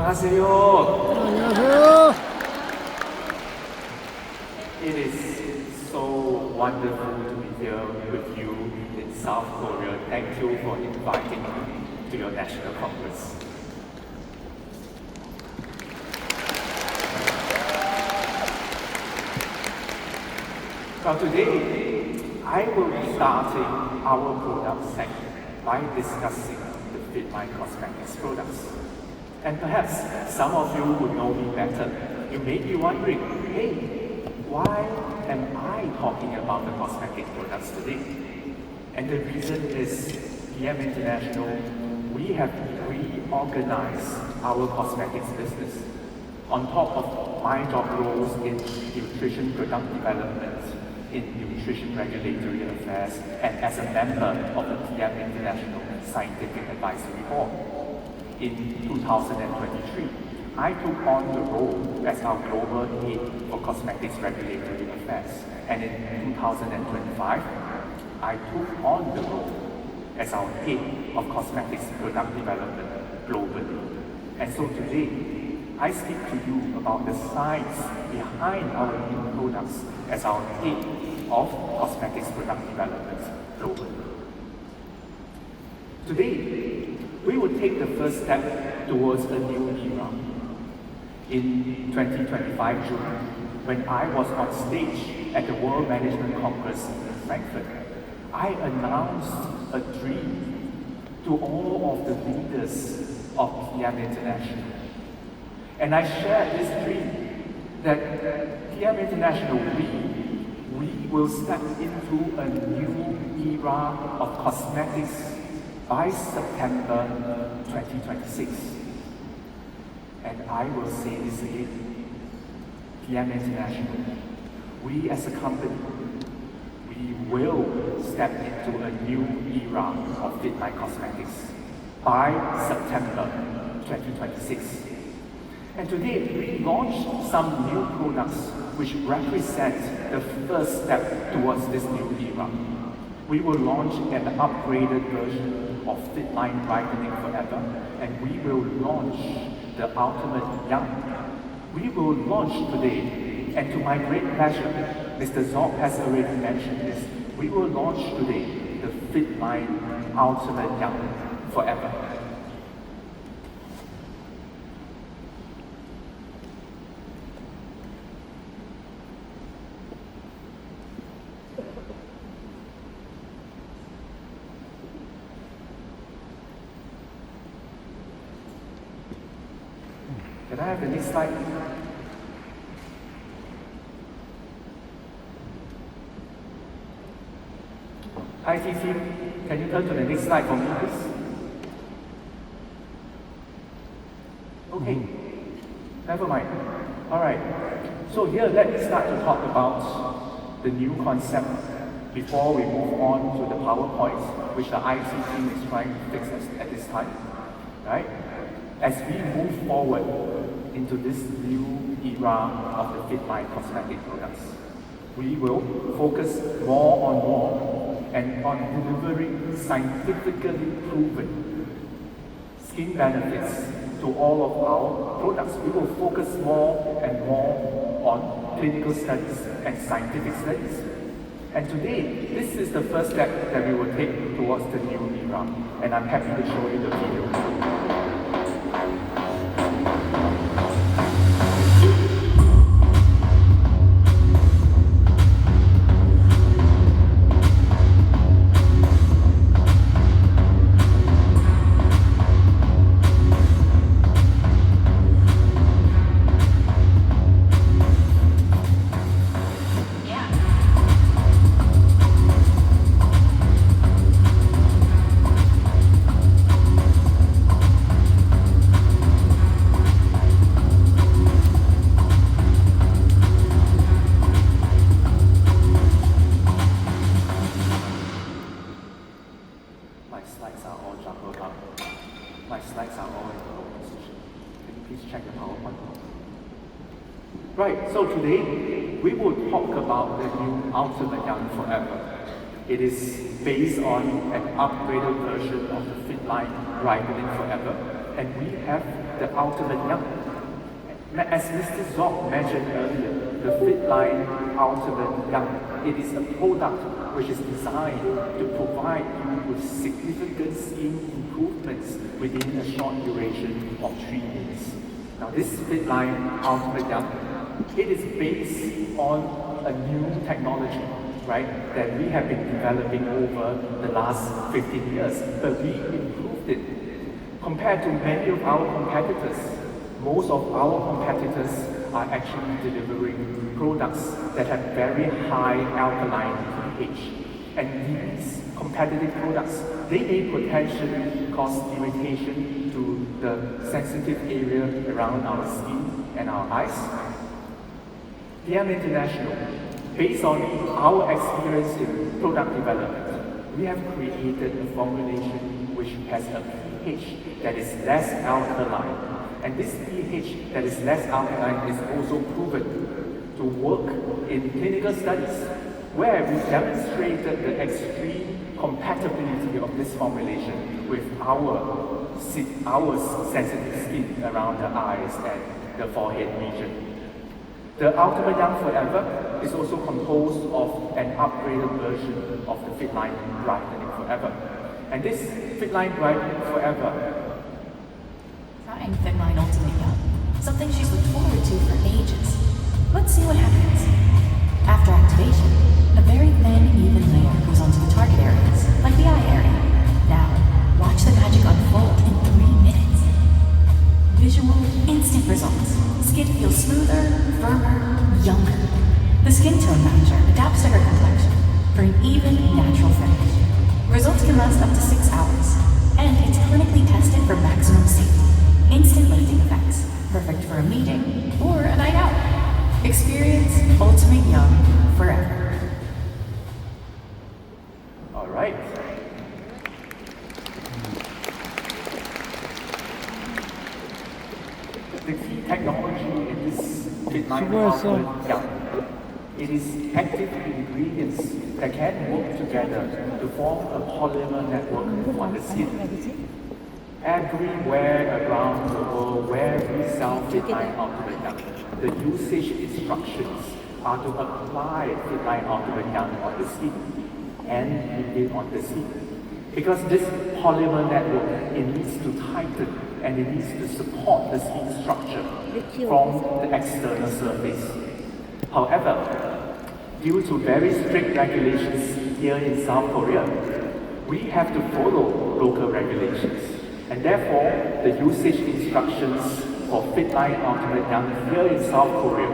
안녕하세요. 안녕하세요. It is so wonderful to be here with you in South Korea. Thank you for inviting me to your National Congress. Now today, I will be starting our product section by discussing the FitMind Cosmetics products. And perhaps some of you who know me better, you may be wondering, hey, why am I talking about the cosmetic products today? And the reason is, PM International, we have reorganized our cosmetics business. On top of my job roles in nutrition product development, in nutrition regulatory affairs, and as a member of the PM International Scientific Advisory Board. In 2023, I took on the role as our global head for cosmetics regulatory affairs. And in 2025, I took on the role as our head of cosmetics product development globally. And so today, I speak to you about the science behind our new products as our head of cosmetics product development globally. Today, we will take the first step towards a new era. In 2025 June, when I was on stage at the World Management Congress in Frankfurt, I announced a dream to all of the leaders of PM International. And I shared this dream that PM International, we will step into a new era of cosmetics by September 2026. And I will say this again, PM International, we as a company, we will step into a new era of FitMind Cosmetics by September 2026. And today, we launched some new products which represent the first step towards this new era. We will launch an upgraded version of FitMind Brightening Forever, and we will launch the Ultimate Young. We will launch today, and to my great pleasure, Mr. Zog has already mentioned this, we will launch today the FitMind Ultimate Young Forever. Can I have the next slide? IT team, can you turn to the next slide for me, please? Okay, never mind. All right, so here let me start to talk about the new concept before we move on to the PowerPoint, which the IT team is trying to fix at this time, right? As we move forward into this new era of the FitMind cosmetic products, we will focus more and on delivering scientifically proven skin benefits to all of our products. We will focus more and more on clinical studies and scientific studies. And today, this is the first step that we will take towards the new era, and I'm happy to show you the video. Right, so today we will talk about the new Ultimate Young Forever. It is based on an upgraded version of the FitMind Brightening Forever. And we have the ultimate young. As Mr. Zoc mentioned earlier, the Fit Line Ultimate Young, it is a product which is designed to provide you with significant skin improvements within a short duration of 3 minutes. Now this Fit Line Ultimate Young, it is based on a new technology, right, that we have been developing over the last 15 years, but we improved it. Compared to many of our competitors, most of our competitors are actually delivering products that have very high alkaline pH. And these competitive products, they may potentially cause irritation to the sensitive area around our skin and our eyes. PM International, based on our experience in product development, we have created a formulation which has a pH that is less alkaline. And this pH that is less alkaline is also proven to work in clinical studies where we demonstrated the extreme compatibility of this formulation with our sensitive skin around the eyes and the forehead region. The Ultimate Young Forever is also composed of an upgraded version of the Fit Line Brightening Forever. And this Fit Line Brightening Forever, trying Fit Line Ultimate Young, something she's looked forward to for ages. Let's see what happens. After activation, a very thin, even layer goes onto the target areas, like the eye area. Now, watch the magic unfold in 3 minutes. Visual, instant results. Skin feels smoother, firmer, younger. The skin tone manager adapts to her complexion for an even, natural finish. Results can last up to 6 hours, and it's clinically tested for maximum safety. Instant lifting effects, perfect for a meeting or a night out. Experience Ultimate Young forever. all right. The key technology in this Fit Line Ultimate Young, it is active ingredients that can work together to form a polymer network on the skin. Everywhere around the world where we sell Fit Line Ultimate Young, the usage instructions are to apply Fit Line Ultimate Young on the skin and leave it on the skin. Because this polymer network, it needs to tighten and it needs to support the skin structure from the external surface. However, due to very strict regulations here in South Korea, we have to follow local regulations. And therefore, the usage instructions for Fit Line Ultimate Young here in South Korea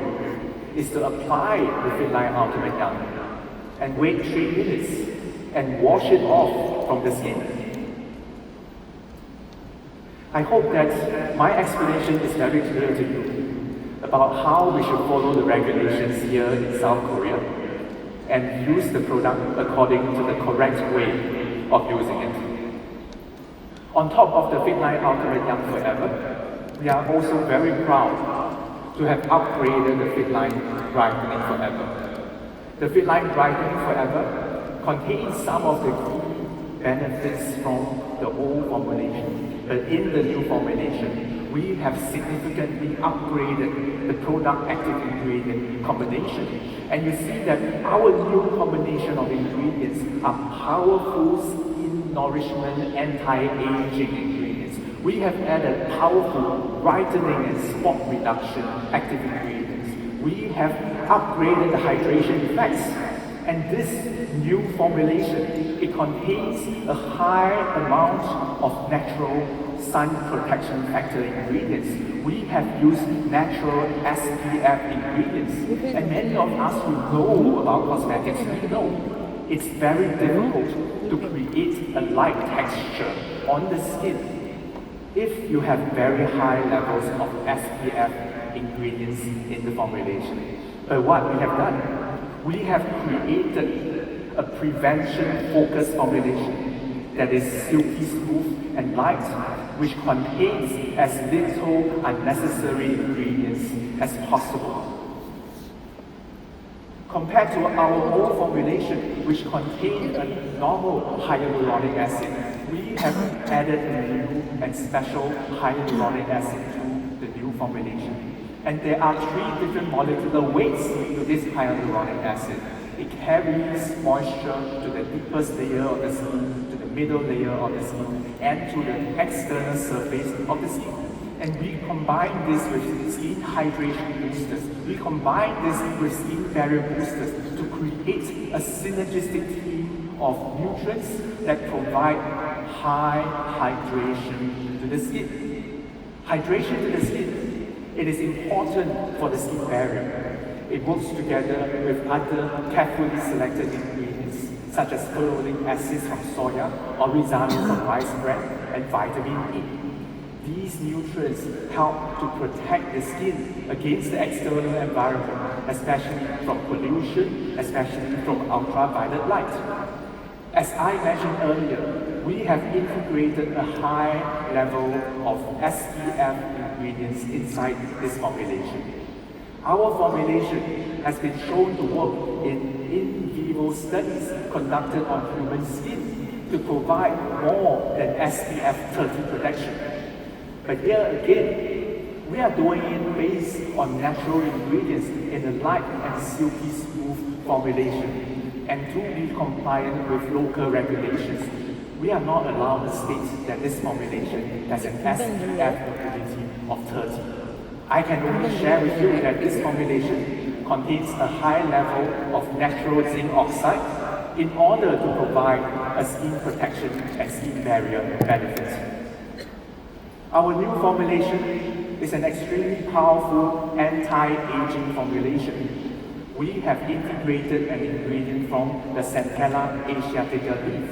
is to apply the Fit Line Ultimate Young and wait 3 minutes and wash it off from the skin. I hope that my explanation is very clear to you about how we should follow the regulations here in South Korea and use the product according to the correct way of using it. On top of the Fit Line Ultimate Young Forever, we are also very proud to have upgraded the Fit Line Brightening Forever. The Fit Line Brightening Forever contains some of the key benefits from the old formulation, but in the new formulation, we have significantly upgraded the product active ingredient combination. And you see that our new combination of ingredients are powerful skin nourishment, anti-aging ingredients. We have added powerful brightening and spot reduction active ingredients. We have upgraded the hydration effects. And this new formulation, it contains a high amount of natural sun protection factor ingredients. We have used natural SPF ingredients. And many of us who know about cosmetics, we know it's very difficult to create a light texture on the skin if you have very high levels of SPF ingredients in the formulation. But what we have done, we have created a prevention-focused formulation that is silky smooth and light, which contains as little unnecessary ingredients as possible. Compared to our old formulation, which contained a normal hyaluronic acid, we have added a new and special hyaluronic acid to the new formulation. And there are 3 different molecular weights to this hyaluronic acid. It carries moisture to the deepest layer of the skin, to the middle layer of the skin, and to the external surface of the skin. And we combine this with skin hydration boosters. We combine this with skin barrier boosters to create a synergistic team of nutrients that provide high hydration to the skin. Hydration to the skin, it is important for the skin barrier. It works together with other carefully selected ingredients such as ferulic acids from soya, oryzanol from rice bran, and vitamin E. These nutrients help to protect the skin against the external environment, especially from pollution, especially from ultraviolet light. As I mentioned earlier, we have integrated a high level of SPF ingredients inside this formulation. Our formulation has been shown to work in vivo studies conducted on human skin to provide more than SPF 30 protection. But here again, we are doing it based on natural ingredients in a light and silky smooth formulation. And to be compliant with local regulations, we are not allowed to state that this formulation has an SPF ability of 30. I can only share with you that this formulation contains a high level of natural zinc oxide in order to provide a skin protection and skin barrier benefit. Our new formulation is an extremely powerful anti-aging formulation. We have integrated an ingredient from the Centella asiatica leaf.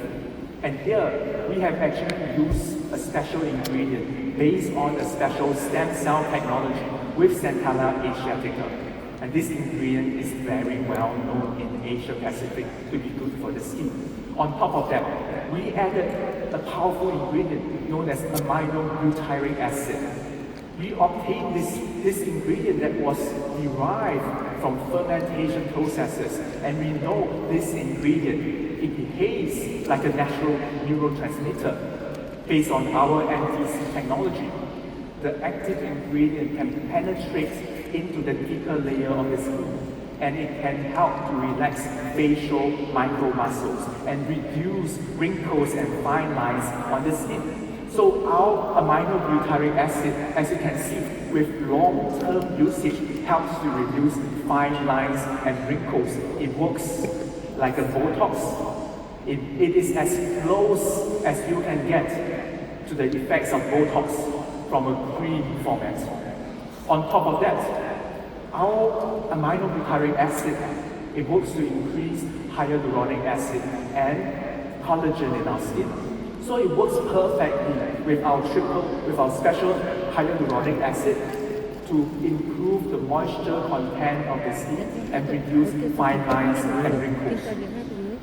And here, we have actually used a special ingredient based on a special stem cell technology with Centella asiatica. And this ingredient is very well known in Asia Pacific to be good for the skin. On top of that, we added a powerful ingredient known as aminobutyric acid. We obtained this ingredient that was derived from fermentation processes, and we know this ingredient, it behaves like a natural neurotransmitter. Based on our NTC technology, the active ingredient can penetrate into the deeper layer of the skin, and it can help to relax facial micromuscles and reduce wrinkles and fine lines on the skin. So our aminobutyric acid, as you can see, with long-term usage, helps to reduce fine lines and wrinkles. It works like a Botox. It is as close as you can get to the effects of Botox from a cream format. On top of that, our aminobutyric acid, it works to increase hyaluronic acid and collagen in our skin. So it works perfectly with our special hyaluronic acid to improve the moisture content of the skin and reduce fine lines and wrinkles.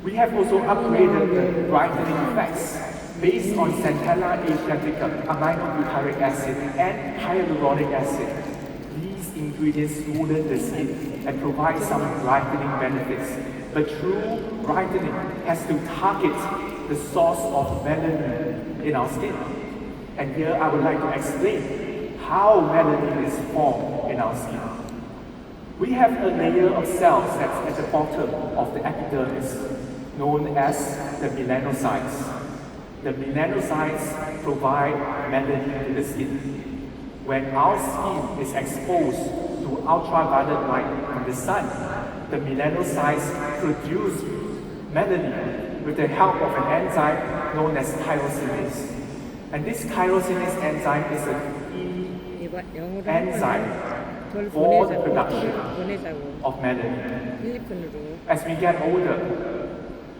We have also upgraded the brightening effects based on Centella asiatica, aminobutyric acid, and hyaluronic acid. These ingredients smoothen the skin and provide some brightening benefits. But true brightening has to target the source of melanin in our skin. And here I would like to explain how melanin is formed in our skin. We have a layer of cells that's at the bottom of the epidermis, known as the melanocytes. The melanocytes provide melanin to the skin. When our skin is exposed to ultraviolet light from the sun, the melanocytes produce melanin with the help of an enzyme known as tyrosinase. And this tyrosinase enzyme is a key enzyme for the production of melanin. As we get older,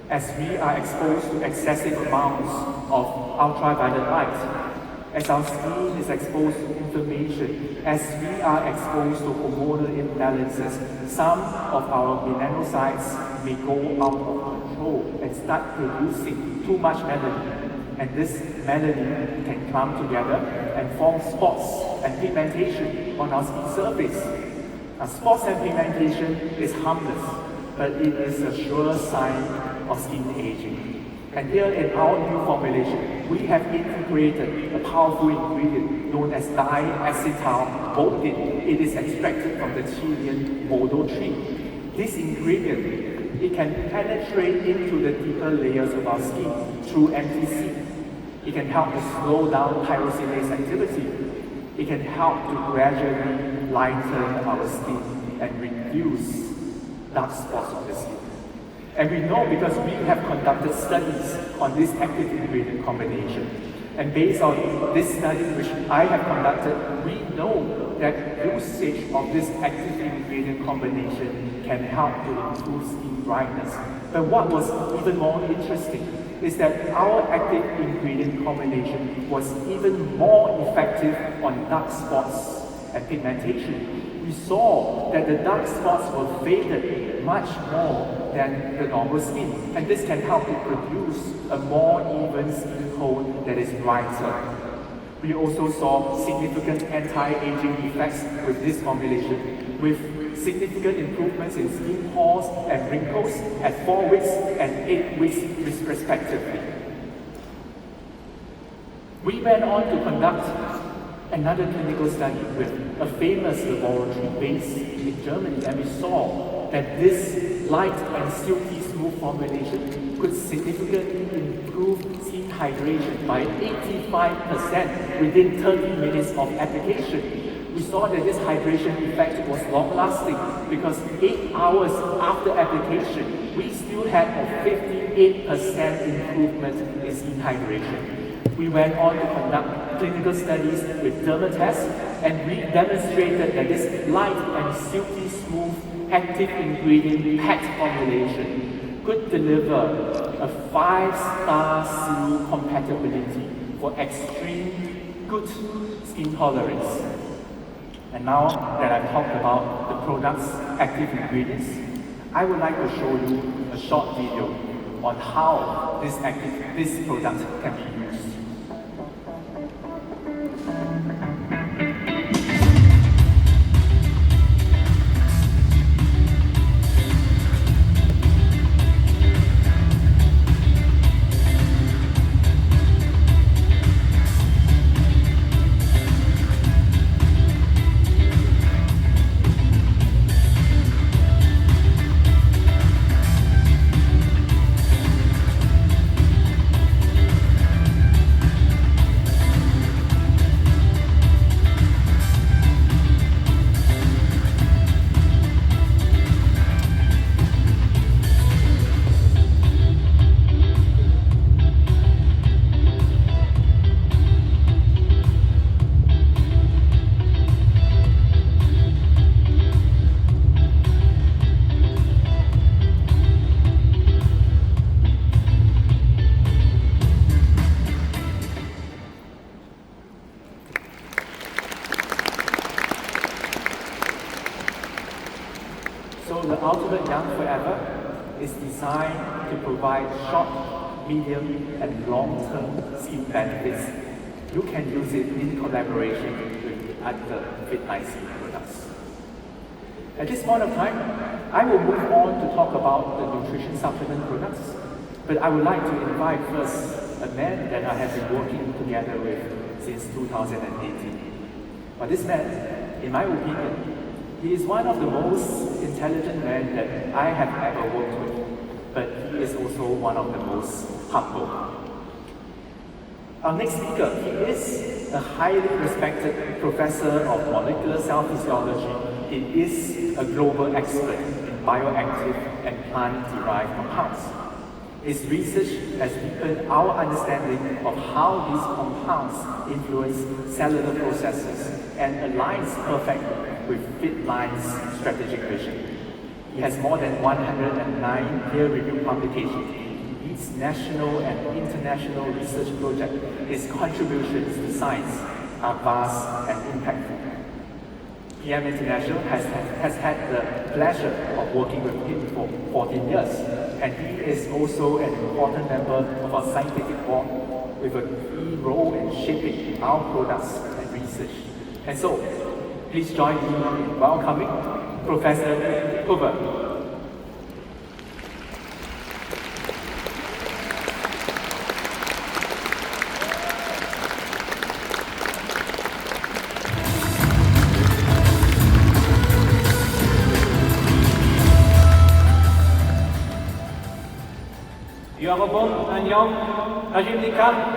as we are exposed to excessive amounts of ultraviolet light, as our skin is exposed to inflammation, as we are exposed to hormonal imbalances, some of our melanocytes may go out of control and start producing too much melanin. And this melanin can come together and form spots and pigmentation on our skin surface. Now, spots and pigmentation is harmless, but it is a sure sign of skin aging. And here in our new formulation, we have integrated a powerful ingredient known as diacetyl-bondin. It is extracted from the Chilean Bodo tree. This ingredient, it can penetrate into the deeper layers of our skin through MTC. It can help to slow down tyrosinase activity. It can help to gradually lighten our skin and reduce dark spots on the skin. And we know because we have conducted studies on this active ingredient combination. And based on this study which I have conducted, we know that usage of this active ingredient combination can help to improve skin brightness. But what was even more interesting is that our active ingredient combination was even more effective on dark spots and pigmentation. We saw that the dark spots were faded much more than the normal skin, and this can help to produce a more even skin tone that is brighter. We also saw significant anti-aging effects with this formulation, with significant improvements in skin pores and wrinkles at 4 weeks and 8 weeks respectively. We went on to conduct another clinical study with a famous laboratory based in Germany, and we saw that this light and silky smooth formulation could significantly improve skin hydration by 85% within 30 minutes of application. We saw that this hydration effect was long-lasting because 8 hours after application, we still had a 58% improvement in skin hydration. We went on to conduct clinical studies with dermatists, and we demonstrated that this light and silky smooth active ingredient packed formulation could deliver a 5-star seal compatibility for extreme good skin tolerance. And now that I've talked about the product's active ingredients, I would like to show you a short video on how this product can be used. So the Ultimate Young Forever is designed to provide short, medium, and long-term skin benefits. You can use it in collaboration with other Fit9C products. At this point of time, I will move on to talk about the nutrition supplement products, but I would like to invite first a man that I have been working together with since 2018. But this man, in my opinion, he is one of the most intelligent men that I have ever worked with, but he is also one of the most humble. Our next speaker, he is a highly respected professor of molecular cell physiology. He is a global expert in bioactive and plant-derived compounds. His research has deepened our understanding of how these compounds influence cellular processes and aligns perfectly with Fit9's strategic vision. He has more than 109 peer-reviewed publications. Each national and international research project, his contributions to science are vast and impactful. PM International has had the pleasure of working with him for 14 years, and he is also an important member of our scientific board with a key role in shaping our products and research. And so, please join me in welcoming Professor Hoover. 여러분 안녕하십니까?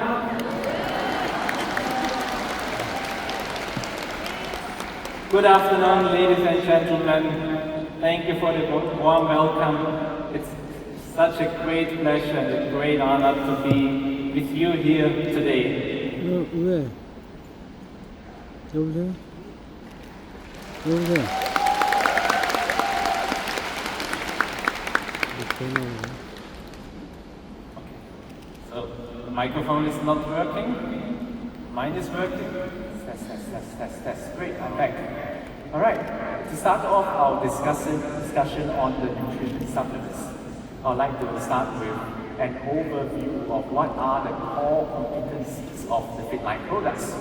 Good afternoon, ladies and gentlemen. Thank you for the warm welcome. It's such a great pleasure and a great honor to be with you here today. 왜? 여보세요? 여보세요? So, the microphone is not working. Mine is working. That's great. I'm back. All right. To start off our discussion on the nutrition supplements, I'd like to start with an overview of what are the core competencies of the Fitline products.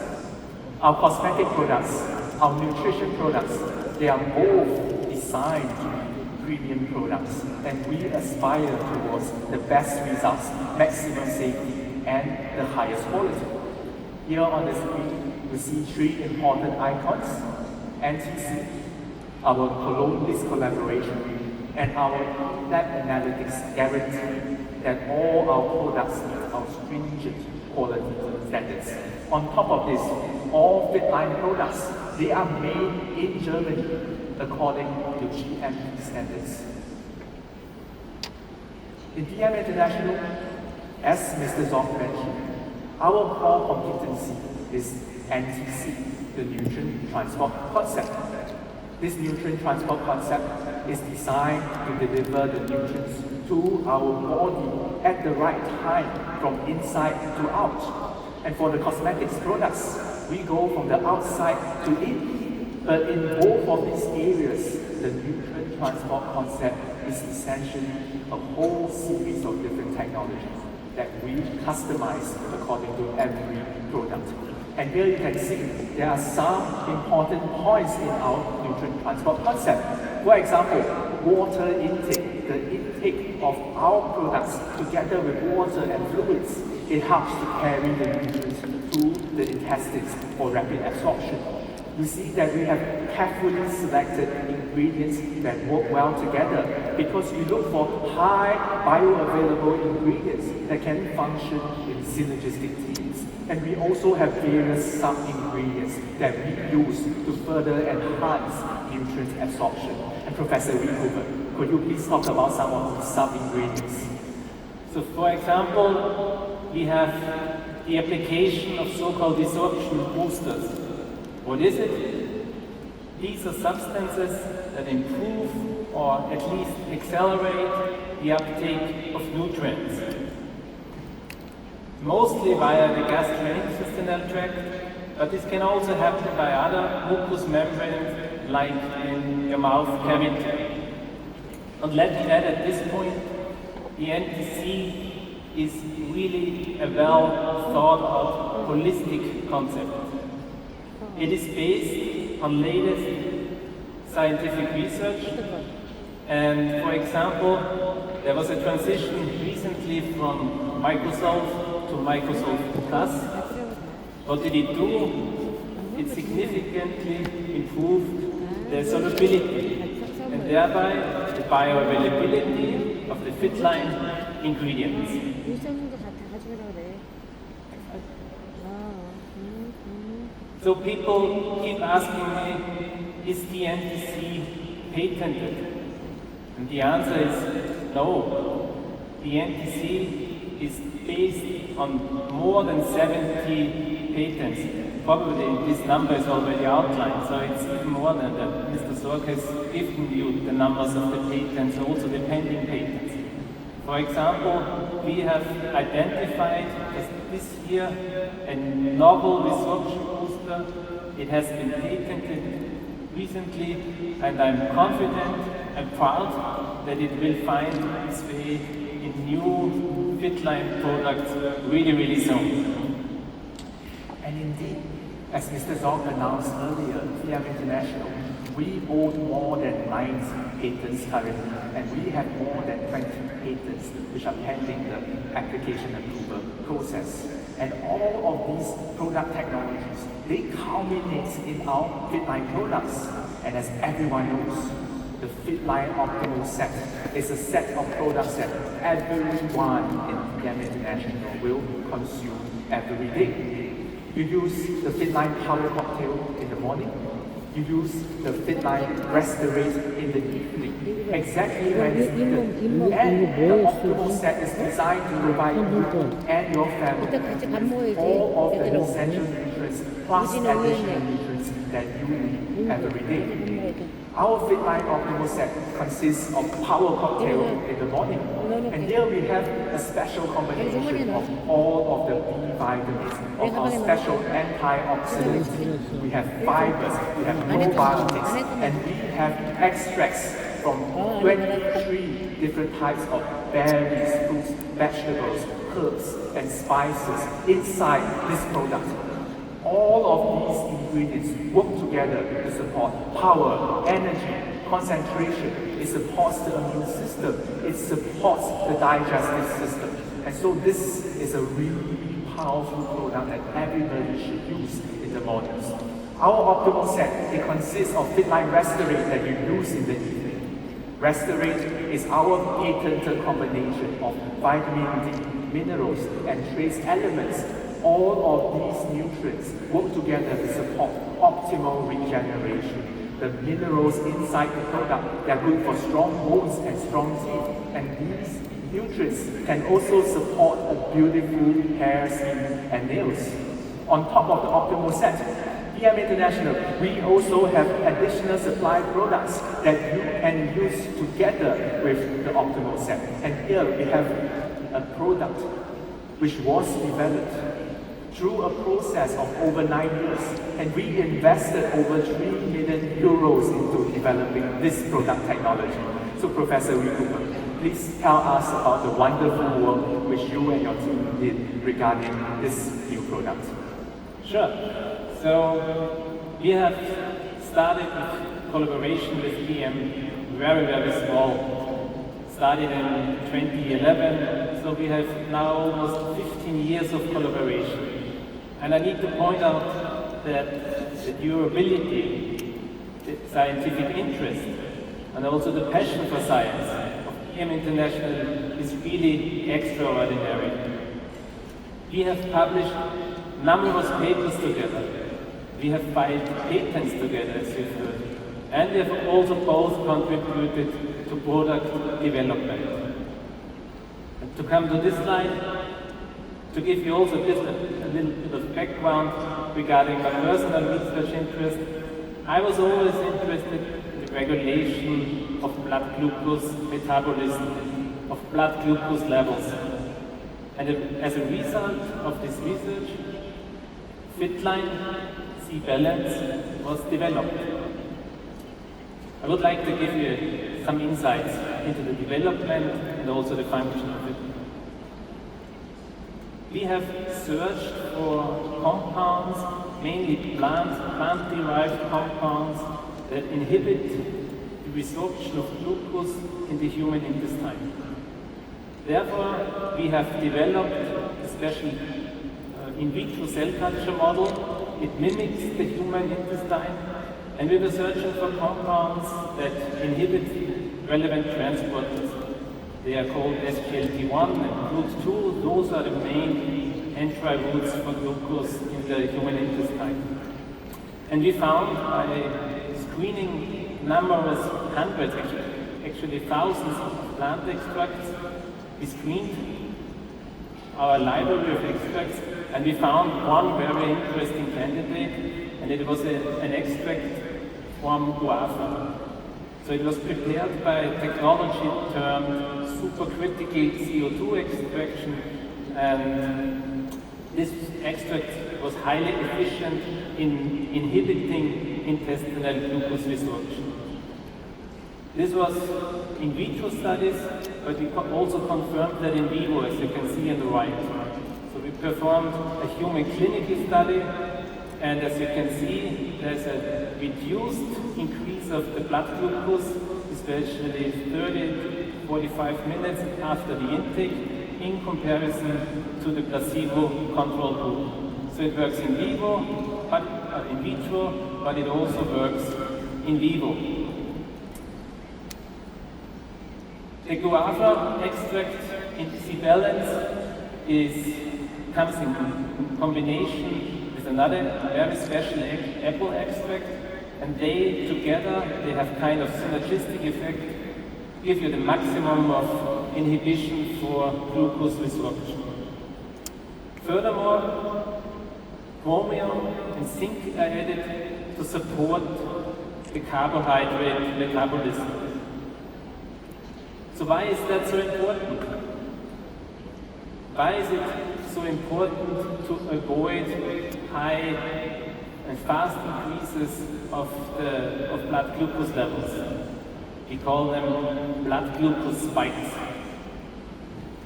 Our cosmetic products, our nutrition products, they are both designed to be premium products, and we aspire towards the best results, maximum safety, and the highest quality. Here on the screen, we see three important icons: NTC, our Cologne-List collaboration, and our lab analytics guarantee that all our products meet our stringent quality standards. On top of this, all Fitline products, they are made in Germany according to GMP standards. In DM International, as Mr. Zong mentioned, our core competency is NTC, the nutrient transport concept. This nutrient transport concept is designed to deliver the nutrients to our body at the right time, from inside to out. And for the cosmetics products, we go from the outside to in. But in both of these areas, the nutrient transport concept is essentially a whole series of different technologies that we customize according to every product. And here you can see there are some important points in our nutrient transport concept. For example, water intake, the intake of our products together with water and fluids, it helps to carry the nutrients to the intestines for rapid absorption. You see that we have carefully selected ingredients that work well together because we look for high bioavailable ingredients that can function in synergistic teams. And we also have various sub-ingredients that we use to further enhance nutrient absorption. And Professor Riehofer, could you please talk about some of these sub-ingredients? So, for example, we have the application of so-called desorption boosters. What is it? These are substances that improve or at least accelerate the uptake of nutrients, mostly via the gastrointestinal tract, but this can also happen by other mucous membranes like in your mouth cavity. And let me add at this point, the NTC is really a well thought out holistic concept. It is based on latest scientific research, and for example, there was a transition recently from Microsoft to Microsoft Plus. What did it do? It significantly improved the solubility and thereby the bioavailability of the Fitline ingredients. So people keep asking me, is the NTC patented? And the answer is no. The NTC is based on more than 70 patents. Probably this number is already outlined, so it's even more than that. Mr. Sorg has given you the numbers of the patents, also the pending patents. For example, we have identified this year a novel resorption booster. It has been patented recently, and I'm confident and proud that it will find its way in new Fitline products really soon. And indeed, as Mr. Zong announced earlier, PM International, we hold more than 90 patents currently, and we have more than 20 patents which are pending the application approval process. And all of these product technologies, they culminate in our Fitline products. And as everyone knows, The Fitline Optimal Set is a set of products that everyone in TM International will consume every day. You use the Fitline Power Cocktail in the morning. You use the Fitline Restorate in the evening, exactly when it's needed. And the Optimal Set is designed to provide you and your family with all of the essential nutrients plus additional nutrients that you need every day. Our Fitline Optimal Set consists of Power Cocktail in the morning, and here we have a special combination of all of the B vitamins, of our special antioxidants. We have fibers, we have probiotics, and we have extracts from 23 different types of berries, fruits, vegetables, herbs, and spices inside this product. All of these ingredients work together to support power, energy, concentration. It supports the immune system. It supports the digestive system. And so this is a really powerful product that everybody should use in the mornings. Our Optimal Set, it consists of Fitline Restorate that you use in the evening. Restorate is our patented combination of vitamin D, minerals, and trace elements. All of these nutrients work together to support optimal regeneration. The minerals inside the product, they are good for strong bones and strong teeth. And these nutrients can also support a beautiful hair, skin, and nails. On top of the Optimal Set, TM International, we also have additional supply products that you can use together with the Optimal Set. And here we have a product which was developed through a process of over 9 years, and we invested over 3 million euros into developing this product technology. So Professor Cooper, please tell us about the wonderful work which you and your team did regarding this new product. Sure. So we have started with collaboration with TM very, very small. Started in 2011, so we have now almost 15 years of collaboration. And I need to point out that the durability, the scientific interest, and also the passion for science of TM International is really extraordinary. We have published numerous papers together. We have filed patents together, as you've heard. And we have also both contributed to product development. And to come to this slide, to give you also just a little bit of background regarding my personal research interest, I was always interested in the regulation of blood glucose metabolism, of blood glucose levels. And as a result of this research, Fitline C-Balance was developed. I would like to give you some insights into the development and also the function of it. We have searched for compounds, mainly plant-derived compounds that inhibit the resorption of glucose in the human intestine. Therefore, we have developed a special in vitro cell culture model. It mimics the human intestine, and we were searching for compounds that inhibit relevant transporters. They are called SGLT1 and GLUT2. Those are the main entry routes for glucose in the human intestine. And we found by screening numerous hundreds, actually thousands of plant extracts, we screened our library of extracts, and we found one very interesting candidate, and it was an extract from guava. So it was prepared by a technology termed supercritical CO2 extraction, and this extract was highly efficient in inhibiting intestinal glucose resorption. This was in vitro studies, but we also confirmed that in vivo, as you can see on the right. So we performed a human clinical study, and as you can see, there's a reduced increase of the blood glucose, especially 30 to 45 minutes after the intake, in comparison to the placebo control group. So it works in vivo, in vitro, but it also works in vivo. The guava extract in C-balance comes in combination with another very special apple extract, and they together, they have kind of synergistic effect, give you the maximum of inhibition for glucose resorption. Furthermore, chromium and zinc are added to support the carbohydrate metabolism. So why is that so important? Why is it so important to avoid high and fast increases of blood glucose levels? We call them blood glucose spikes.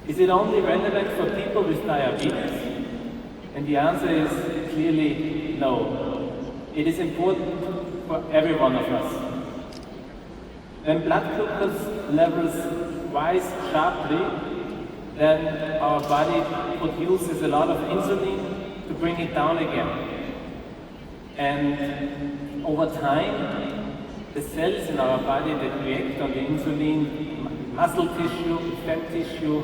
Is it only relevant for people with diabetes? And the answer is clearly no. It is important for every one of us. When blood glucose levels rise sharply, then our body produces a lot of insulin to bring it down again. And over time, the cells in our body that react on the insulin, muscle tissue, fat tissue,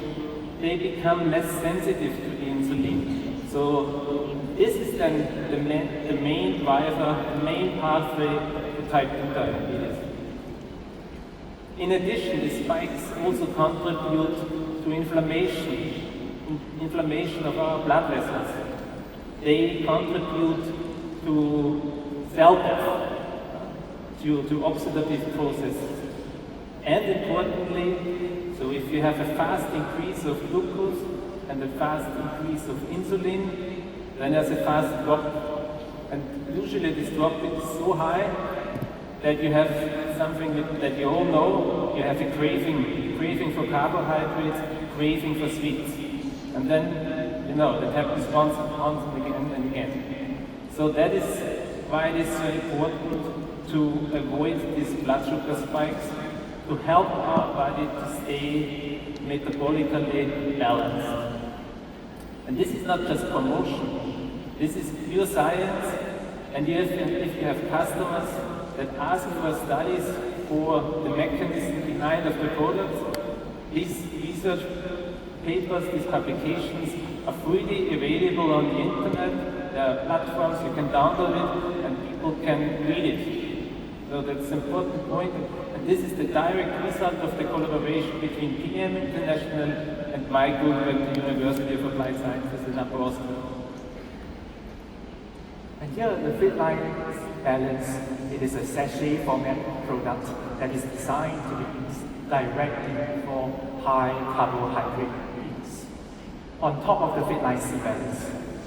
they become less sensitive to the insulin. So this is then the main driver, the main pathway to type 2 diabetes. In addition, the spikes also contribute to inflammation of our blood vessels. They contribute to cell death, to oxidative processes. And importantly, so if you have a fast increase of glucose and a fast increase of insulin, then there's a fast drop. And usually this drop is so high that you have something that you all know, you have a craving for carbohydrates, craving for sweets. And then, that happens once and again. So that is why it is so important to avoid these blood sugar spikes, to help our body to stay metabolically balanced. And this is not just promotion, this is pure science, and if you have customers that ask for studies for the mechanism behind of the products, these research papers, these publications are freely available on the internet. There are platforms, you can download it and people can read it. So that's an important point. And this is the direct result of the collaboration between PM International and my group at the University of Applied Sciences in Upper Austria. And here the Fitline Balance, it is a sachet format product that is designed to be used directly for high carbohydrate needs. On top of the Fitline C Balance,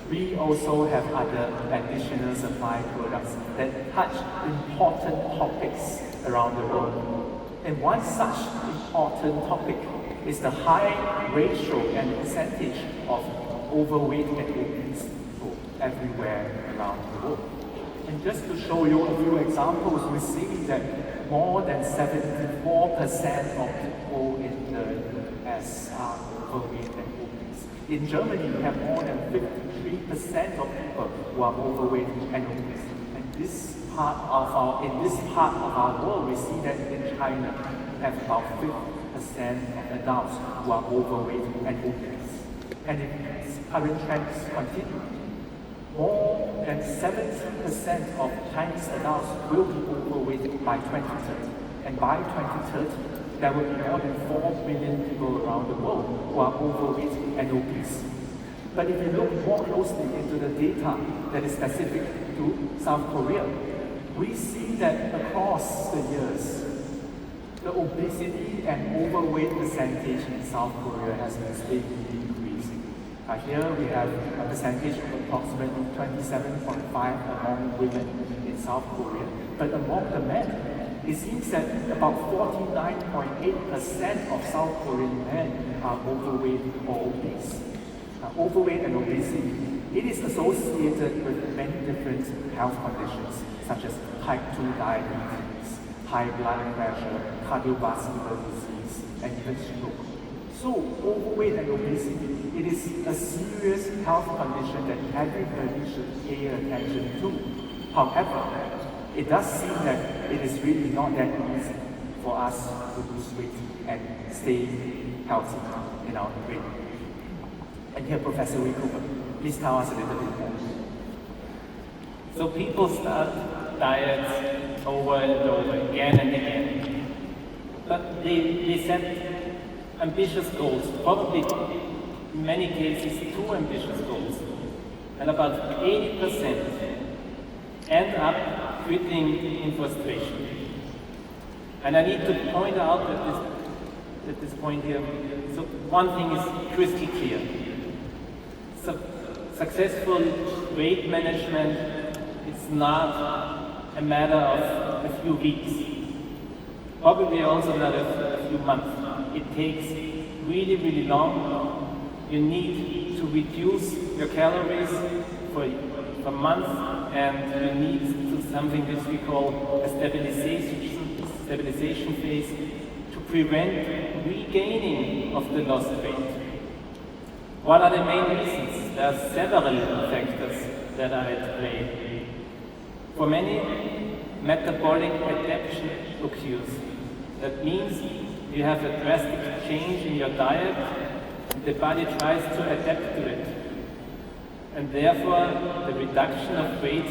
we also have other additional supply products that touch important topics around the world. And one such important topic is the high ratio and percentage of overweight and obese people everywhere around the world. And just to show you a few examples, we see that more than 74% of people in the US are overweight and obese. In Germany, we have more than 53% of people who are overweight and obese. And in this part of our world, we see that in China, we have about 50% of adults who are overweight and obese. And if current trends continue, more than 70% of Chinese adults will be overweight by 2030. And by 2030, there will be more than 4 billion people around the world who are overweight and obese. But if you look more closely into the data that is specific to South Korea, we see that across the years, the obesity and overweight percentage in South Korea has been steadily increasing. Here we have a percentage of approximately 27.5 among women in South Korea. But among the men, it seems that about 49.8% of South Korean men are overweight or obese. Overweight and obesity, it is associated with many different health conditions, such as type 2 diabetes, high blood pressure, cardiovascular disease, and even stroke. So overweight and obesity, it is a serious health condition that everybody should pay attention to. However, it does seem that it is really not that easy for us to lose weight and stay healthy in our weight. And here, Professor Wee Cooper, please tell us a little bit more. So people start diets over and over, again and again. But they set ambitious goals, probably in many cases too ambitious goals. And about 80% end up quitting in frustration. And I need to point out at this point here, so one thing is crystal clear. Successful weight management is not a matter of a few weeks, probably also not a few months. It takes really, really long. You need to reduce your calories for months, and you need to something which we call a stabilization phase to prevent regaining of the lost weight. What are the main reasons? There are several factors that are at play. For many, metabolic adaptation occurs. That means you have a drastic change in your diet, and the body tries to adapt to it. And therefore, the reduction of weight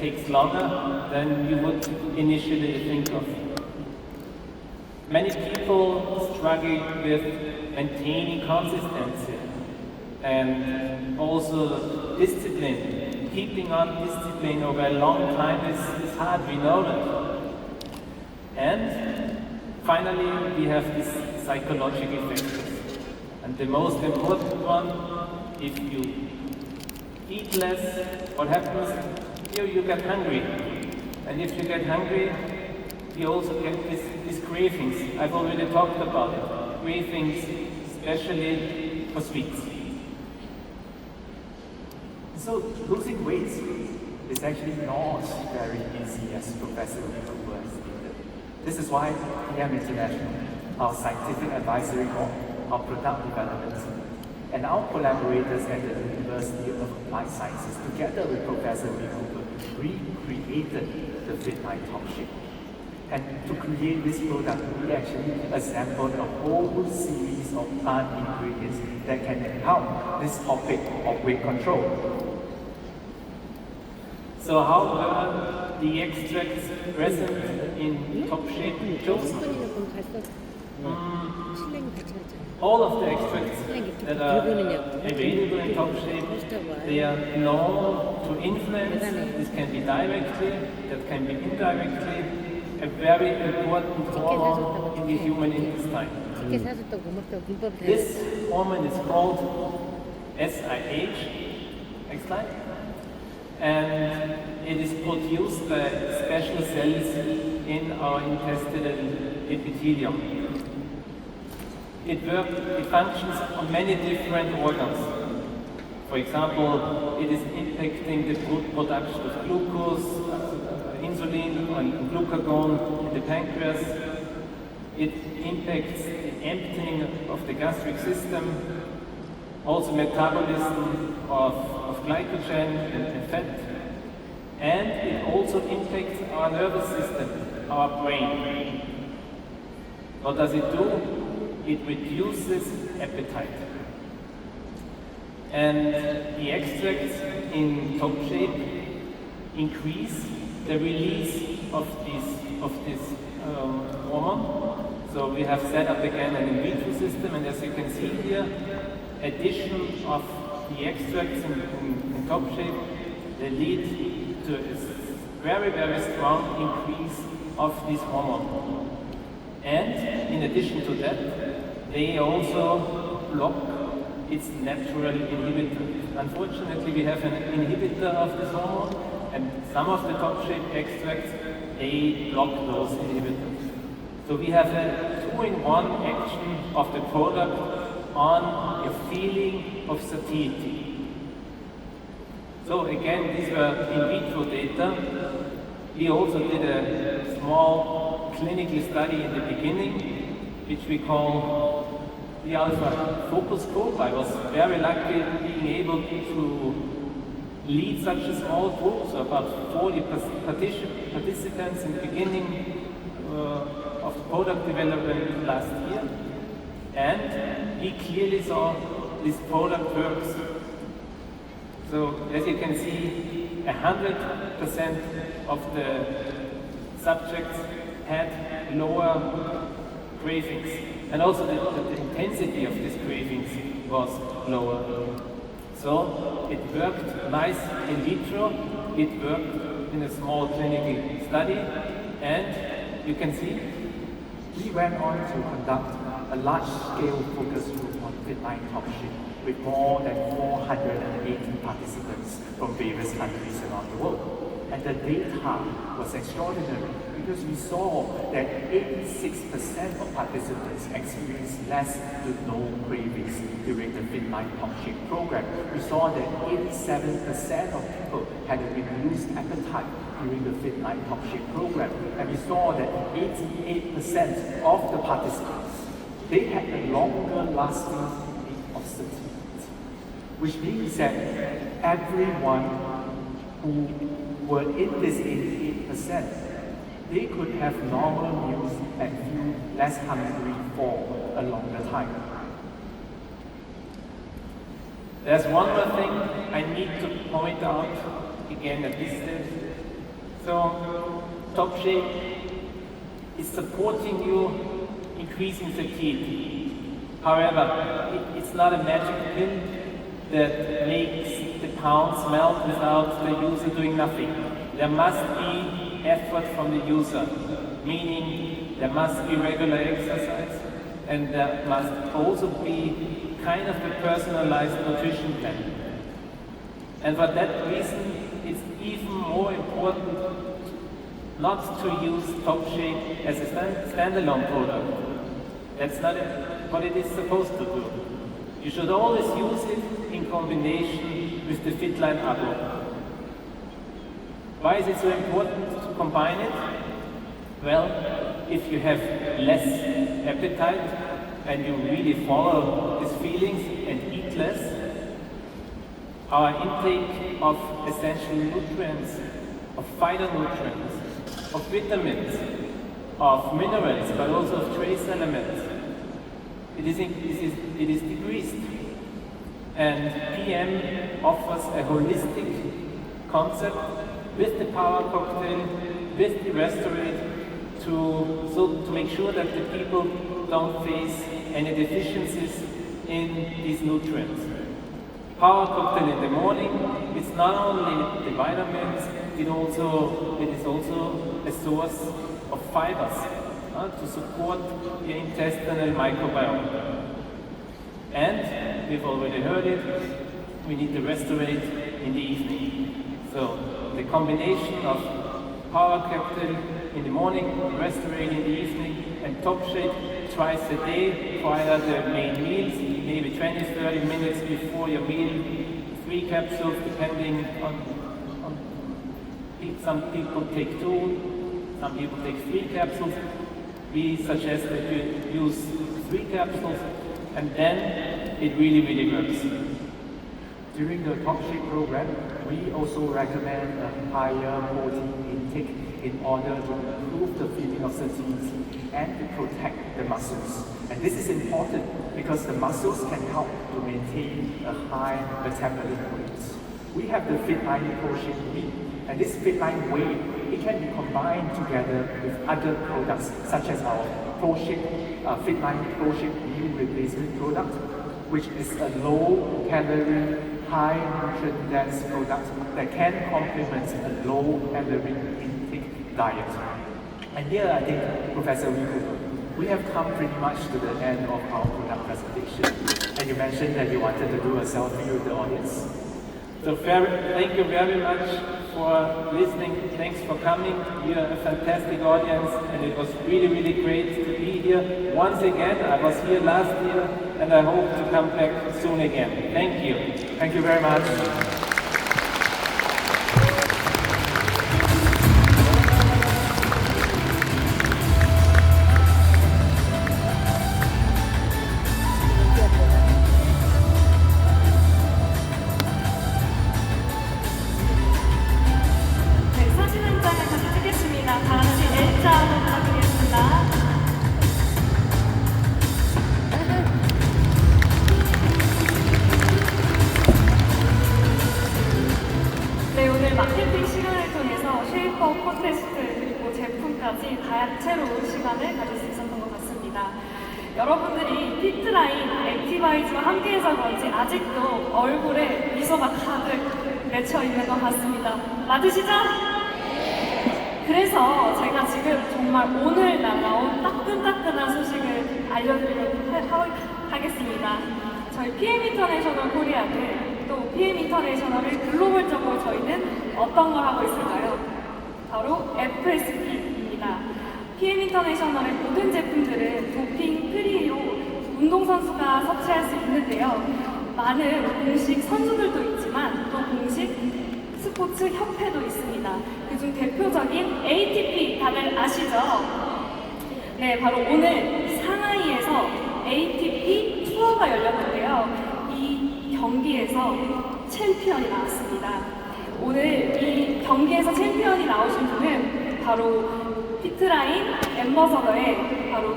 takes longer than you would initially think of. Many people struggle with maintaining consistency and also discipline. Keeping on discipline over a long time is hard, we know that. And finally, we have these psychological factors. And the most important one, if you eat less, what happens? You get hungry. And if you get hungry, you also get these cravings. I've already talked about it. Cravings, especially for sweets. So losing weight is actually not very easy, as Professor Wee Cooper has stated. This is why PM International, our scientific advisory board, our product development, and our collaborators at the University of Applied Sciences, together with Professor Wee Cooper, recreated the Fit9 Top Shape. And to create this product, we actually assembled a whole series of plant ingredients that can help this topic of weight control. So how were the extracts present in Top Shape chosen? All of the extracts that are available in Top Shape, they are known to influence. This can be directly, that can be indirectly, a very important hormone in the human intestine. This hormone is called SIH. Next slide. And it is produced by special cells in our intestinal epithelium. It functions on many different organs. For example, it is impacting the production of glucose, insulin, and glucagon in the pancreas. It impacts the emptying of the gastric system, also metabolism of glycogen and fat, and it also impacts our nervous system, our brain. What does it do? It reduces appetite. And the extracts in Top Shape increase the release of this hormone. So we have set up again an in vitro system, and as you can see here, addition of the extracts in Top Shape, they lead to a very, very strong increase of this hormone. And in addition to that, they also block its natural inhibitor. Unfortunately, we have an inhibitor of this hormone, and some of the Top Shape extracts, they block those inhibitors. So we have a two-in-one action of the product on a feeling of satiety. So again, these were in vitro data. We also did a small clinical study in the beginning, which we call the Alpha Focus Group. I was very lucky being able to lead such a small group, so about 40 participants in the beginning, of product development last year, and we clearly saw this product works. So as you can see, 100% of the subjects had lower cravings, and also the intensity of these cravings was lower. So it worked nice in vitro, it worked in a small clinical study, and you can see We went on to conduct a large-scale focus group on Fit9 TopShape with more than 480 participants from various countries around the world. And the data was extraordinary because we saw that 86% of participants experienced less to no cravings during the Fit9 TopShape program. We saw that 87% of people had a reduced appetite during the Fit9 TopShape program. And we saw that 88% of the participants, they had a longer lasting feeling of satiety, which means that everyone who were in this 88%, they could have normal meals and feel less hungry for a longer time. there's one more thing I need to point out again at this stage. So TopShape is supporting you increasing satiety. However, it's not a magic pill that makes the pounds melt without the user doing nothing. There must be effort from the user, meaning there must be regular exercise, and there must also be kind of a personalized nutrition plan. And for that reason, it's even more important not to use TopShape as a standalone product. That's not what it is supposed to do. You should always use it in combination with the FitLine Abo. Why is it so important to combine it? Well, if you have less appetite and you really follow these feelings and eat less, our intake of essential nutrients, of phytonutrients, of vitamins, of minerals, but also of trace elements, it is decreased. And PM offers a holistic concept with the power cocktail, with the Restorate, to make sure that the people don't face any deficiencies in these nutrients. Power cocktail in the morning, it's not only the vitamins, it is also a source of fibers to support the intestinal microbiome. And we've already heard it, we need the Restorate in the evening. So the combination of power cocktail in the morning, Restorate in the evening, and TopShape twice a day prior to the main meals, maybe 20-30 minutes before your meal, 3 capsules depending on some people take 2, some people take 3 capsules. We suggest that you use 3 capsules, and then it really works. During the TopShape program, we also recommend a higher protein intake in order to improve the feeling of satiety and to protect the muscles. And this is important because the muscles can help to maintain a high metabolic rate. We have the Fit9 ProShape Whey, and this Fit9 Whey, it can be combined together with other products such as our Fit9 ProShape Meal Replacement product, which is a low-calorie, high-nutrient-dense product that can complement a low-calorie intake diet. And here, I think, Professor Rico, we have come pretty much to the end of our product presentation. And you mentioned that you wanted to do a selfie with the audience. So thank you very much for listening. Thanks for coming. You're a fantastic audience, and it was really great to be here. Once again, I was here last year, and I hope to come back soon again. Thank you. Thank you very much. 네, 사진 한 장을 같이 찍겠습니다. 다 같이 L자로 부탁드리겠습니다. 지금까지 다채로운 시간을 가질 수 있었던 것 같습니다. 여러분들이 피트라인 액티바이즈와 함께해서 그런지 아직도 얼굴에 미소가 가득 맺혀 있는 것 같습니다. 맞으시죠? 그래서 제가 지금 정말 오늘 날라온 따끈따끈한 소식을 알려드리도록 하겠습니다. 저희 PM 인터내셔널 코리아는 또 PM 인터내셔널을 글로벌적으로 저희는 어떤 걸 하고 있을까요? 바로 FSP입니다. PM 인터내셔널의 모든 제품들은 도핑 프리로 운동선수가 섭취할 수 있는데요. 많은 공식 선수들도 있지만 또 공식 스포츠 협회도 있습니다. 그중 대표적인 ATP 다들 아시죠? 네, 바로 오늘 상하이에서 ATP 투어가 열렸는데요. 이 경기에서 챔피언이 나왔습니다. 오늘 이 경기에서 챔피언이 나오신 분은 바로 피트라인 앰버서더의 바로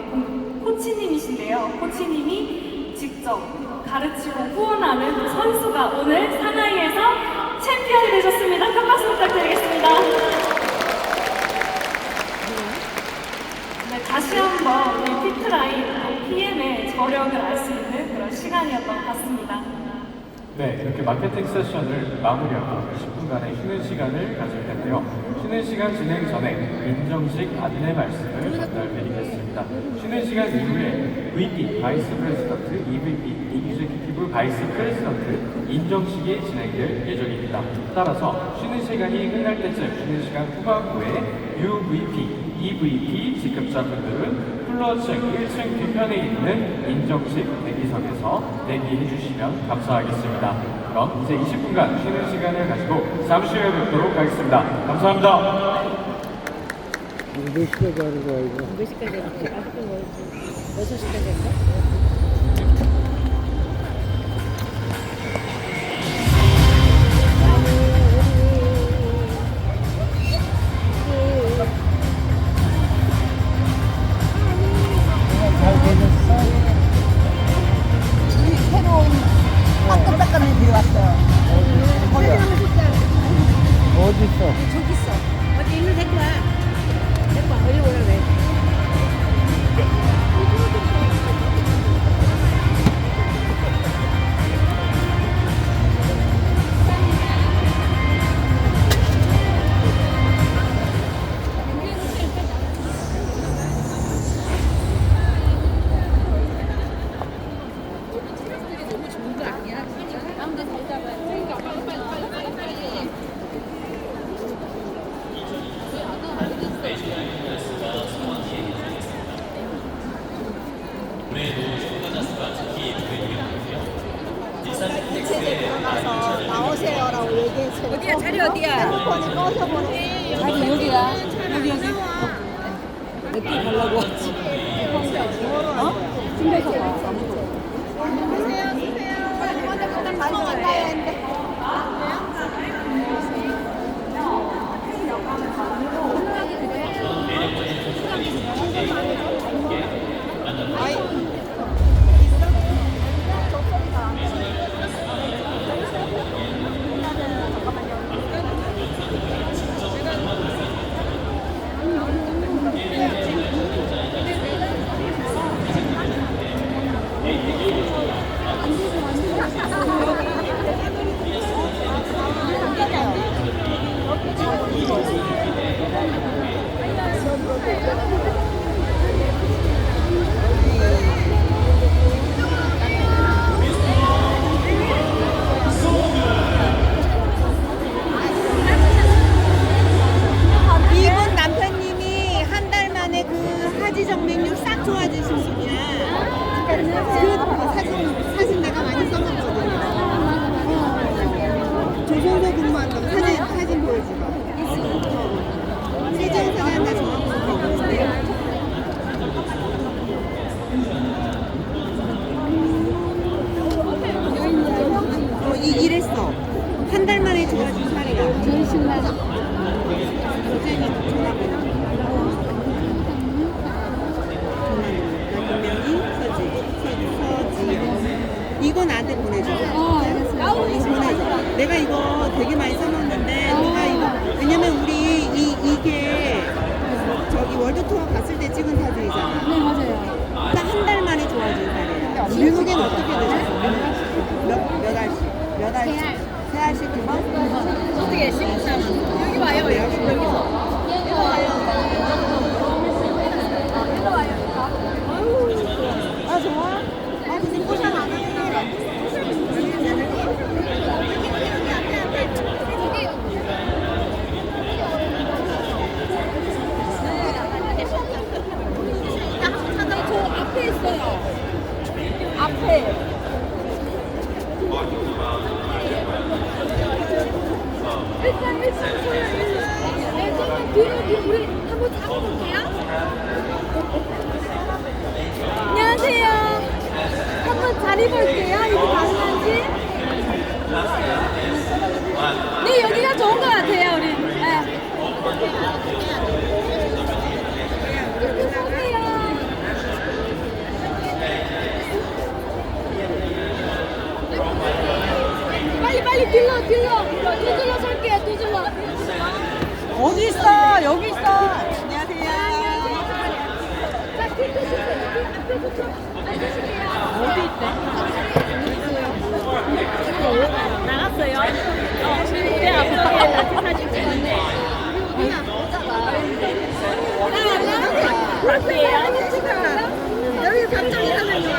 코치님이신데요. 코치님이 직접 가르치고 후원하는 선수가 오늘 상하이에서 챔피언이 되셨습니다. 큰 박수 부탁드리겠습니다. 네, 다시 한번 이 피트라인 PM의 저력을 알 수 있는 그런 시간이었던 것 같습니다. 네, 이렇게 마케팅 세션을 마무리하고 10분간의 쉬는 시간을 가질 텐데요. 쉬는 시간 진행 전에 인정식 안내 말씀을 전달드리겠습니다. 쉬는 시간 이후에 VP, 바이스 프레지던트, EVP, 익즈큐티브 바이스 프레지던트 인정식이 진행될 예정입니다. 따라서 쉬는 시간이 끝날 때쯤 쉬는 시간 후반부에 UVP, EVP 직급자분들은 플러층 1층 뒤편에 있는 인정식 대기석에서 대기해 주시면 감사하겠습니다. 그럼 이제 20분간 쉬는 시간을 가지고 잠시 후에 뵙도록 하겠습니다. 감사합니다. 몇 시까지 하는 거야, 이거? 몇 시까지 할지? 아직도 멀지. 6시까지 할까? 어디 있어? 저기 있어. 어디 일로 데리고 와. 데리고 와. 일로 오라래. 너무 좋은 거 아니야? 가운데 잘 잡아야 돼. 나오세요라고 얘기했어요. 어디야? 자리 어디야? 핸드폰이 꺼져버렸어요. 자리 여기야. 여기. 몇 개 가려고 왔지? 어? 준비해서 가. 가져갈까요? 했는데. 이분 남편님이 한 달 만에 그 하지정 맹류 싹 좋아지신 분이야. 그 사진 내가 많이 써놨거든요. 조선소 근무한다고 사진 보여주고. 세정사한테 전화번호 보내주세요. 이랬어. 한 달 만에 좋아진 사례가. 제일 신나서. 전화번호. 저기 월드 투어 갔을 때 찍은 사진이잖아. 네, 맞아요. 딱 한 달 만에 좋아진 사례야. 미국엔 어떻게 되셨어? 몇 알씩? 몇 알씩? 세 알씩 두 번? 어떻게 14분? 여기 와요, 여기서. 아 좋아? 아 근데 포장 안 하는데. 저 앞에 있어요. 앞에. 일단 뒤로 우리 한번 잡아볼게요. 안녕하세요. 한번 자리 볼게요. 이거 가능한지? 네, 여기가 좋은 것 같아요, 우리. 네. 빨리 뒤질러 설게요. 뒤질러. 어디 있어? 여기 있어. 안녕하세요. 자, 어디 있대? 나갔어요. 내 앞쪽에 같이 사진 찍었네. 여기 갑자기 하는 거야.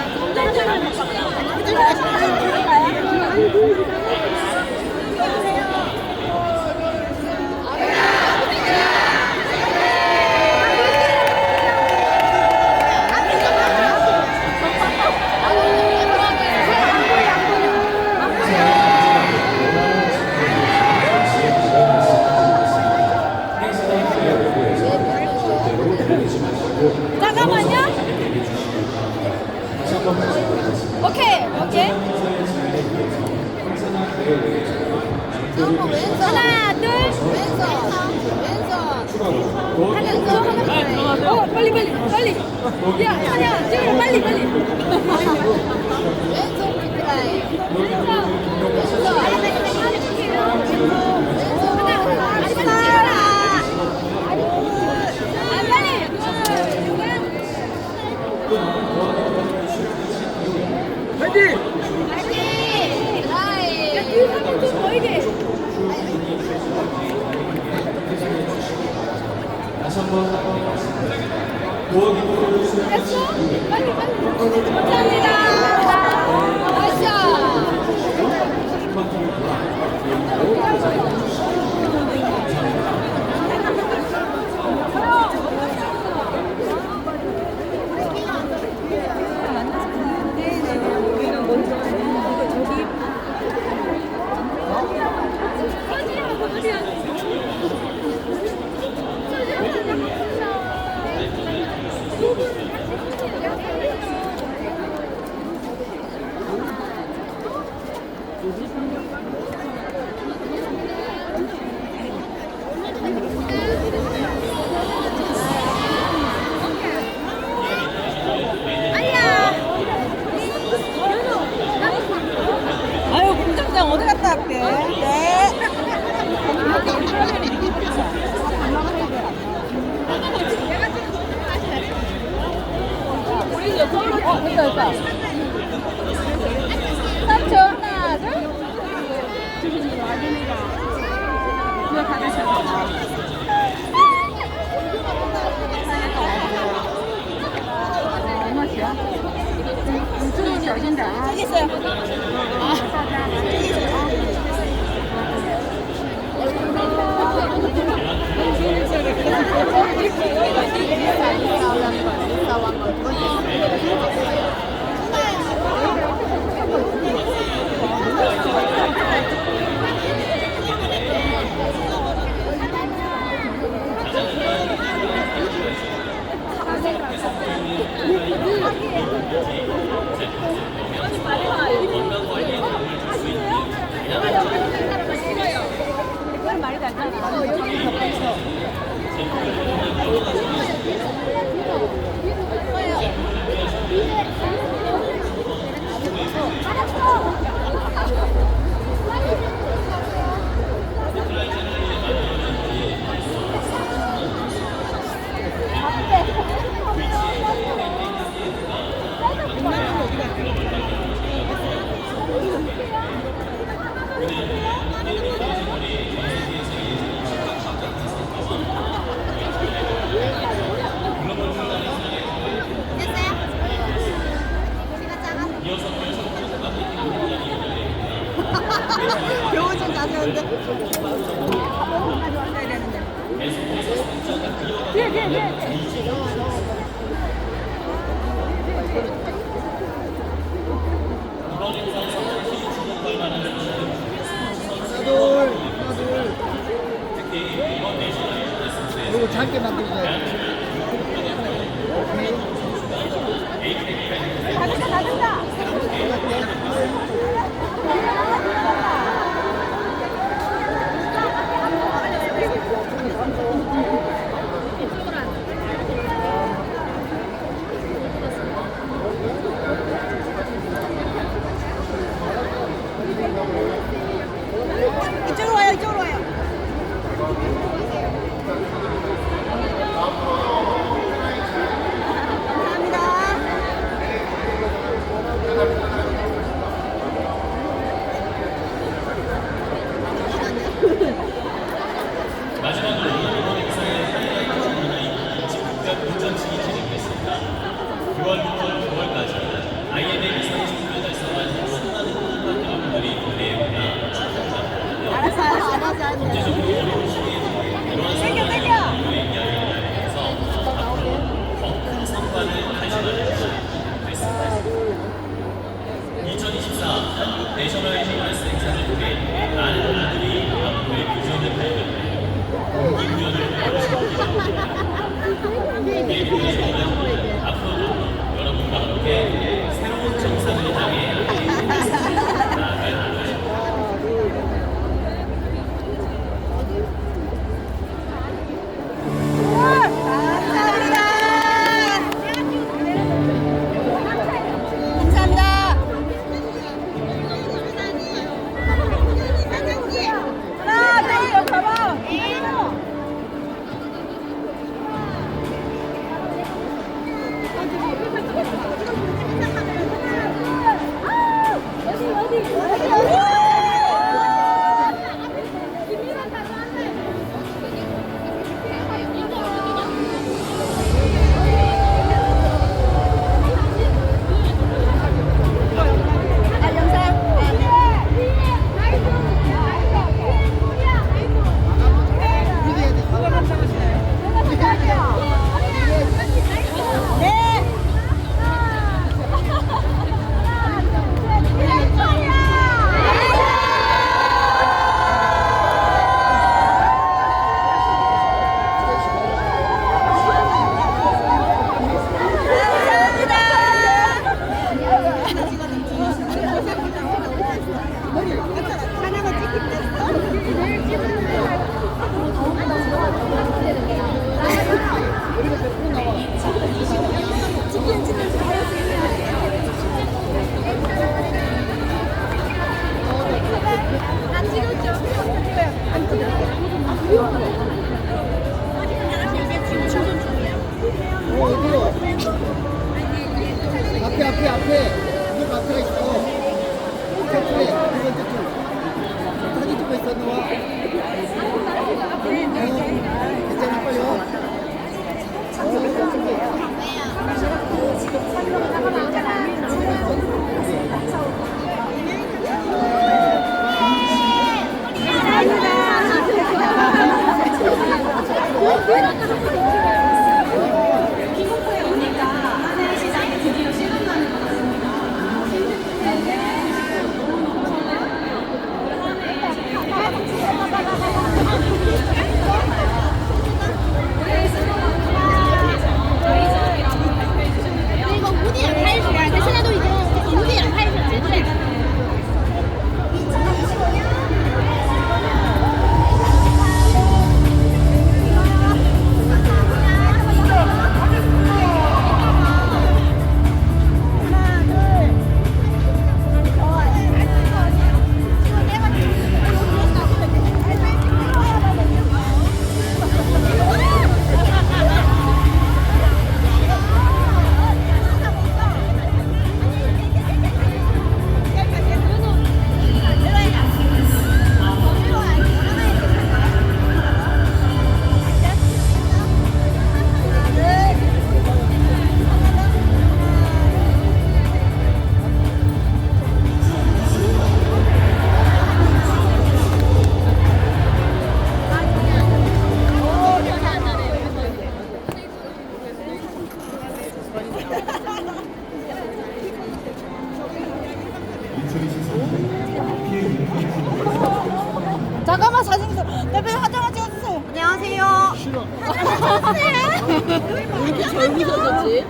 잠깐만요. 오케이. 하나, 둘. 하나, 빨리. 야, 하나, 찍어, 빨리. 됐어? 빨리. 감사합니다. 아유 공장장 어디 갔다 왔게? 네. 우리 이제 서울로 됐다. 3초 하나 둘. 여기 있어요. 돼. 가져와야 되는데. 그리고 작게 만들자. 이쪽으로 와요, 이쪽으로 와요. 마지막으로 이번 행사의 하이라이트 중에 직접 운전식이 진행됐습니다. 6월부터 9월까지 IMF 이사회 선수를 달성한 수많은 훌륭한 여러분들이 무대에 올라 축하합니다. 알았어. 국제적으로 어려운 시기에 이러한 성과를 이루어낸 이야기를 나누면서 앞으로 더 큰 성과를 달성하는 것이 됐습니다. 2024 한국 내셔널 히어로스 행사를 통해 많은 아들이 앞으로의 비전을 발견해 동기부여를 이루어지기 바랍니다. 우리의 비전은 앞으로도 여러분과 함께 새로운 정상을 향해 나아갈 것입니다. 앞에 이거 앞에 있어. 앞에 두 번째 줄. 사진 찍고 있어 너와. 괜찮을 거요. 미국에 오니까 하나의 시장이 드디어 시간나는 것 같습니다. 올해 젊으셨었지?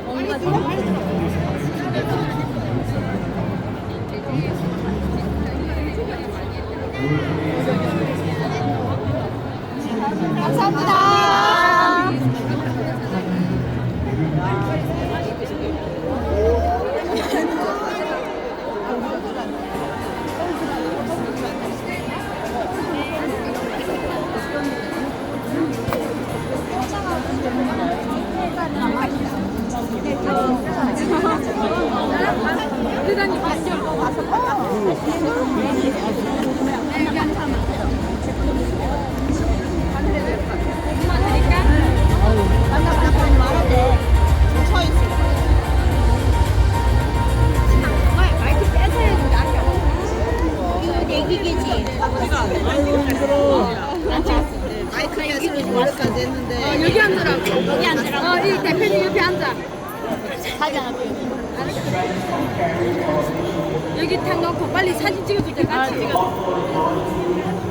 회장님 봤죠? 여기 앉으라고. 여기 앉으라고. 이 대표님 옆에 앉아. 여기 탁 놓고 빨리 사진 찍어줄 때 같이 찍어.